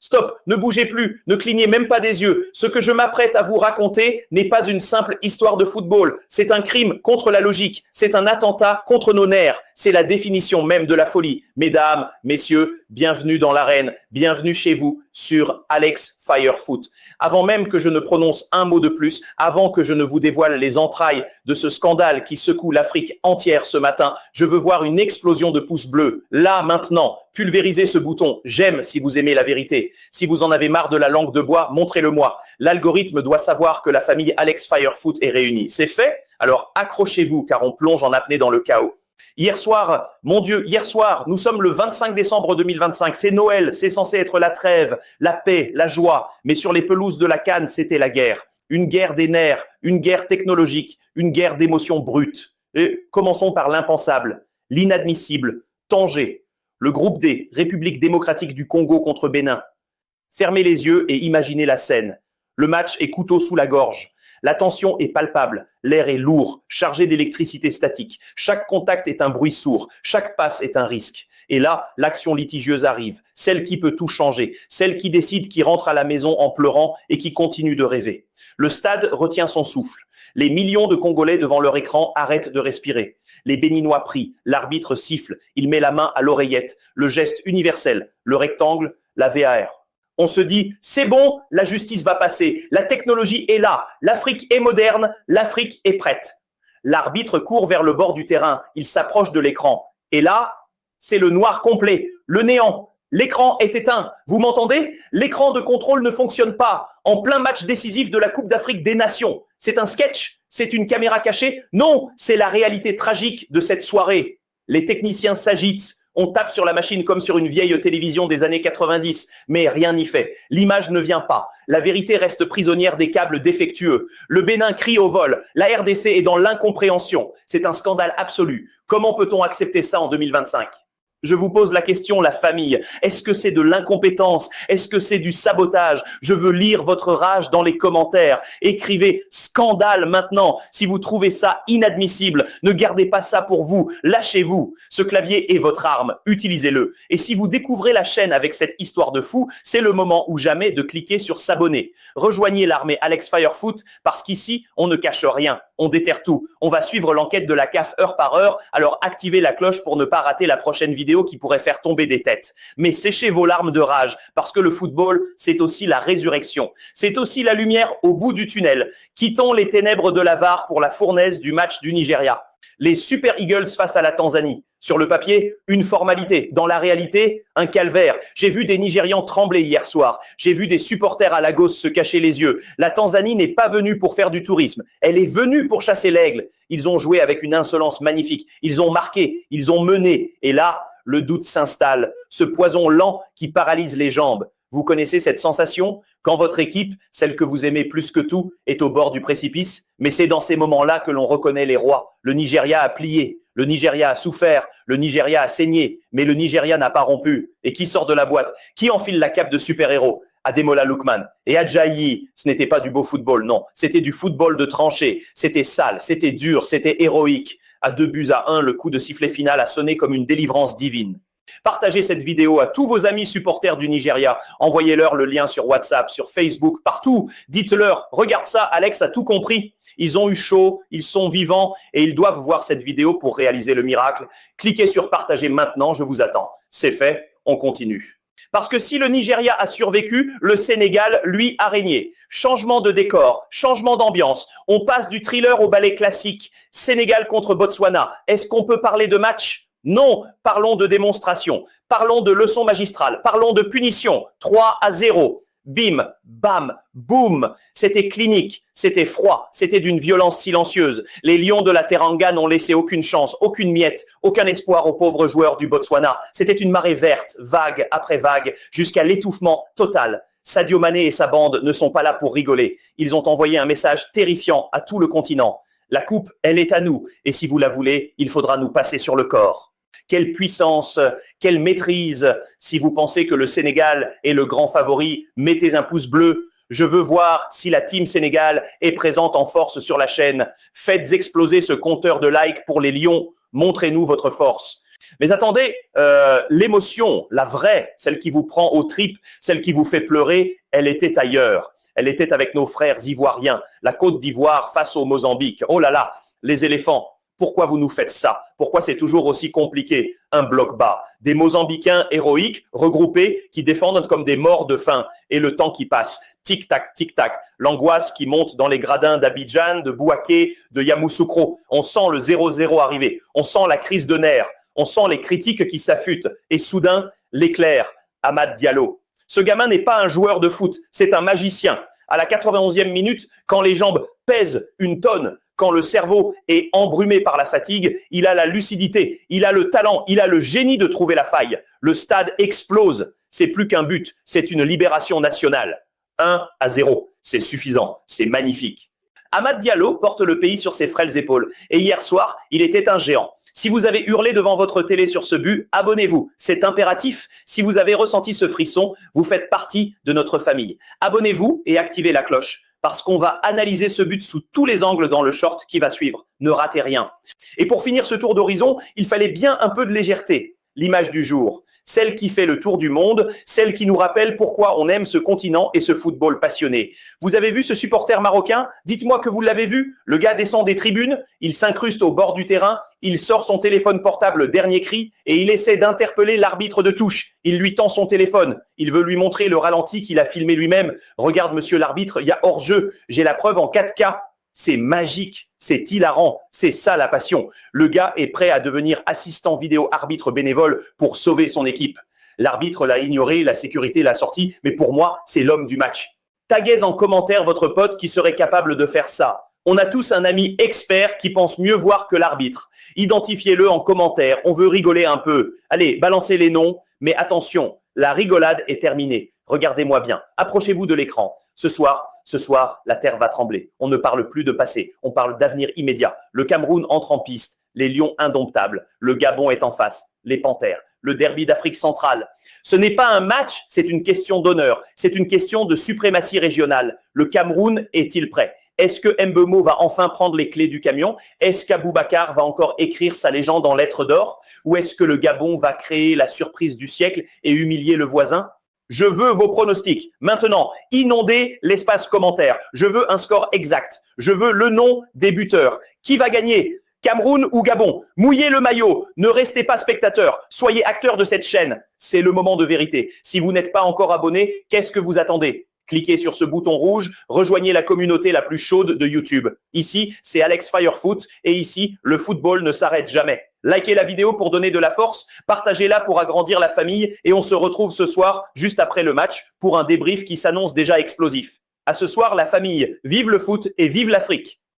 Stop, ne bougez plus, ne clignez même pas des yeux. Ce que je m'apprête à vous raconter n'est pas une simple histoire de football. C'est un crime contre la logique. C'est un attentat contre nos nerfs. C'est la définition même de la folie. Mesdames, messieurs, bienvenue dans l'arène. Bienvenue chez vous sur Alex Firefoot. Avant même que je ne prononce un mot de plus, avant que je ne vous dévoile les entrailles de ce scandale qui secoue l'Afrique entière ce matin, je veux voir une explosion de pouces bleus. Là, maintenant, pulvérisez ce bouton. J'aime si vous aimez la vérité. Si vous en avez marre de la langue de bois, montrez-le-moi. L'algorithme doit savoir que la famille Alex Firefoot est réunie. C'est fait? Alors accrochez-vous car on plonge en apnée dans le chaos. Hier soir, mon Dieu, hier soir, nous sommes le 25 décembre 2025. C'est Noël, c'est censé être la trêve, la paix, la joie. Mais sur les pelouses de la Cannes, c'était la guerre. Une guerre des nerfs, une guerre technologique, une guerre d'émotions brutes. Et commençons par l'impensable, l'inadmissible, Tanger, le groupe D, République démocratique du Congo contre Bénin. Fermez les yeux et imaginez la scène. Le match est couteau sous la gorge. La tension est palpable. L'air est lourd, chargé d'électricité statique. Chaque contact est un bruit sourd. Chaque passe est un risque. Et là, l'action litigieuse arrive. Celle qui peut tout changer. Celle qui décide qui rentre à la maison en pleurant et qui continue de rêver. Le stade retient son souffle. Les millions de Congolais devant leur écran arrêtent de respirer. Les Béninois prient. L'arbitre siffle. Il met la main à l'oreillette. Le geste universel. Le rectangle, la VAR. On se dit, c'est bon, la justice va passer, la technologie est là, l'Afrique est moderne, l'Afrique est prête. L'arbitre court vers le bord du terrain, il s'approche de l'écran. Et là, c'est le noir complet, le néant. L'écran est éteint. Vous m'entendez? L'écran de contrôle ne fonctionne pas. En plein match décisif de la Coupe d'Afrique des Nations. C'est un sketch? C'est une caméra cachée? Non, c'est la réalité tragique de cette soirée. Les techniciens s'agitent. On tape sur la machine comme sur une vieille télévision des années 90, mais rien n'y fait. L'image ne vient pas. La vérité reste prisonnière des câbles défectueux. Le Bénin crie au vol. La RDC est dans l'incompréhension. C'est un scandale absolu. Comment peut-on accepter ça en 2025? Je vous pose la question, la famille. Est-ce que c'est de l'incompétence? Est-ce que c'est du sabotage? Je veux lire votre rage dans les commentaires. Écrivez scandale maintenant. Si vous trouvez ça inadmissible, ne gardez pas ça pour vous. Lâchez-vous. Ce clavier est votre arme. Utilisez-le. Et si vous découvrez la chaîne avec cette histoire de fou, c'est le moment ou jamais de cliquer sur s'abonner. Rejoignez l'armée Alex Firefoot parce qu'ici, on ne cache rien. On déterre tout. On va suivre l'enquête de la CAF heure par heure. Alors activez la cloche pour ne pas rater la prochaine vidéo qui pourrait faire tomber des têtes. Mais séchez vos larmes de rage, parce que le football, c'est aussi la résurrection. C'est aussi la lumière au bout du tunnel. Quittons les ténèbres de la VAR pour la fournaise du match du Nigeria. Les Super Eagles face à la Tanzanie. Sur le papier, une formalité. Dans la réalité, un calvaire. J'ai vu des Nigérians trembler hier soir. J'ai vu des supporters à Lagos se cacher les yeux. La Tanzanie n'est pas venue pour faire du tourisme. Elle est venue pour chasser l'aigle. Ils ont joué avec une insolence magnifique. Ils ont marqué, ils ont mené. Et là, le doute s'installe. Ce poison lent qui paralyse les jambes. Vous connaissez cette sensation quand votre équipe, celle que vous aimez plus que tout, est au bord du précipice? Mais c'est dans ces moments-là que l'on reconnaît les rois. Le Nigeria a plié, le Nigeria a souffert, le Nigeria a saigné, mais le Nigeria n'a pas rompu. Et qui sort de la boîte? Qui enfile la cape de super-héros? Ademola Lookman et Adjayi, ce n'était pas du beau football, non. C'était du football de tranchée. C'était sale, c'était dur, c'était héroïque. À 2-1, le coup de sifflet final a sonné comme une délivrance divine. Partagez cette vidéo à tous vos amis supporters du Nigeria. Envoyez-leur le lien sur WhatsApp, sur Facebook, partout. Dites-leur, regarde ça, Alex a tout compris. Ils ont eu chaud, ils sont vivants et ils doivent voir cette vidéo pour réaliser le miracle. Cliquez sur partager maintenant, je vous attends. C'est fait, on continue. Parce que si le Nigeria a survécu, le Sénégal, lui, a régné. Changement de décor, changement d'ambiance. On passe du thriller au ballet classique. Sénégal contre Botswana. Est-ce qu'on peut parler de match? Non, parlons de démonstration. Parlons de leçon magistrale. Parlons de punition. 3-0. Bim, bam, boum. C'était clinique, c'était froid, c'était d'une violence silencieuse. Les lions de la Teranga n'ont laissé aucune chance, aucune miette, aucun espoir aux pauvres joueurs du Botswana. C'était une marée verte, vague après vague, jusqu'à l'étouffement total. Sadio Mané et sa bande ne sont pas là pour rigoler. Ils ont envoyé un message terrifiant à tout le continent. La coupe, elle est à nous, et si vous la voulez, il faudra nous passer sur le corps. Quelle puissance, quelle maîtrise. Si vous pensez que le Sénégal est le grand favori, mettez un pouce bleu. Je veux voir si la team Sénégal est présente en force sur la chaîne. Faites exploser ce compteur de likes pour les lions. Montrez-nous votre force. Mais attendez, l'émotion, la vraie, celle qui vous prend aux tripes, celle qui vous fait pleurer, elle était ailleurs. Elle était avec nos frères ivoiriens, la Côte d'Ivoire face au Mozambique. Oh là là, les éléphants. Pourquoi vous nous faites ça? Pourquoi c'est toujours aussi compliqué? Un bloc bas, des Mozambicains héroïques, regroupés, qui défendent comme des morts de faim, et le temps qui passe. Tic-tac, l'angoisse qui monte dans les gradins d'Abidjan, de Bouaké, de Yamoussoukro. On sent le 0-0 arriver, on sent la crise de nerfs, on sent les critiques qui s'affûtent, et soudain, l'éclair, Amad Diallo. Ce gamin n'est pas un joueur de foot, c'est un magicien. À la 91e minute, quand les jambes pèsent une tonne, quand le cerveau est embrumé par la fatigue, il a la lucidité, il a le talent, il a le génie de trouver la faille. Le stade explose. C'est plus qu'un but, c'est une libération nationale. 1-0, c'est suffisant, c'est magnifique. Amad Diallo porte le pays sur ses frêles épaules. Et hier soir, il était un géant. Si vous avez hurlé devant votre télé sur ce but, abonnez-vous. C'est impératif. Si vous avez ressenti ce frisson, vous faites partie de notre famille. Abonnez-vous et activez la cloche. Parce qu'on va analyser ce but sous tous les angles dans le short qui va suivre. Ne ratez rien. Et pour finir ce tour d'horizon, il fallait bien un peu de légèreté. L'image du jour, celle qui fait le tour du monde, celle qui nous rappelle pourquoi on aime ce continent et ce football passionné. Vous avez vu ce supporter marocain? Dites-moi que vous l'avez vu. Le gars descend des tribunes, il s'incruste au bord du terrain, il sort son téléphone portable dernier cri et il essaie d'interpeller l'arbitre de touche. Il lui tend son téléphone, il veut lui montrer le ralenti qu'il a filmé lui-même. Regarde monsieur l'arbitre, il y a hors-jeu, j'ai la preuve en 4K. C'est magique, c'est hilarant, c'est ça la passion. Le gars est prêt à devenir assistant vidéo arbitre bénévole pour sauver son équipe. L'arbitre l'a ignoré, la sécurité l'a sorti, mais pour moi, c'est l'homme du match. Taguez en commentaire votre pote qui serait capable de faire ça. On a tous un ami expert qui pense mieux voir que l'arbitre. Identifiez-le en commentaire, on veut rigoler un peu. Allez, balancez les noms, mais attention, la rigolade est terminée. Regardez-moi bien, approchez-vous de l'écran. Ce soir, la terre va trembler. On ne parle plus de passé, on parle d'avenir immédiat. Le Cameroun entre en piste, les lions indomptables. Le Gabon est en face, les panthères. Le derby d'Afrique centrale. Ce n'est pas un match, c'est une question d'honneur. C'est une question de suprématie régionale. Le Cameroun est-il prêt? Est-ce que Mbeumo va enfin prendre les clés du camion? Est-ce qu'Aboubacar va encore écrire sa légende en lettres d'or? Ou est-ce que le Gabon va créer la surprise du siècle et humilier le voisin? Je veux vos pronostics. Maintenant, inondez l'espace commentaire. Je veux un score exact. Je veux le nom des buteurs. Qui va gagner? Cameroun ou Gabon? Mouillez le maillot. Ne restez pas spectateur. Soyez acteur de cette chaîne. C'est le moment de vérité. Si vous n'êtes pas encore abonné, qu'est-ce que vous attendez? Cliquez sur ce bouton rouge, rejoignez la communauté la plus chaude de YouTube. Ici, c'est Alex Firefoot et ici, le football ne s'arrête jamais. Likez la vidéo pour donner de la force, partagez-la pour agrandir la famille et on se retrouve ce soir, juste après le match, pour un débrief qui s'annonce déjà explosif. À ce soir, la famille, vive le foot et vive l'Afrique!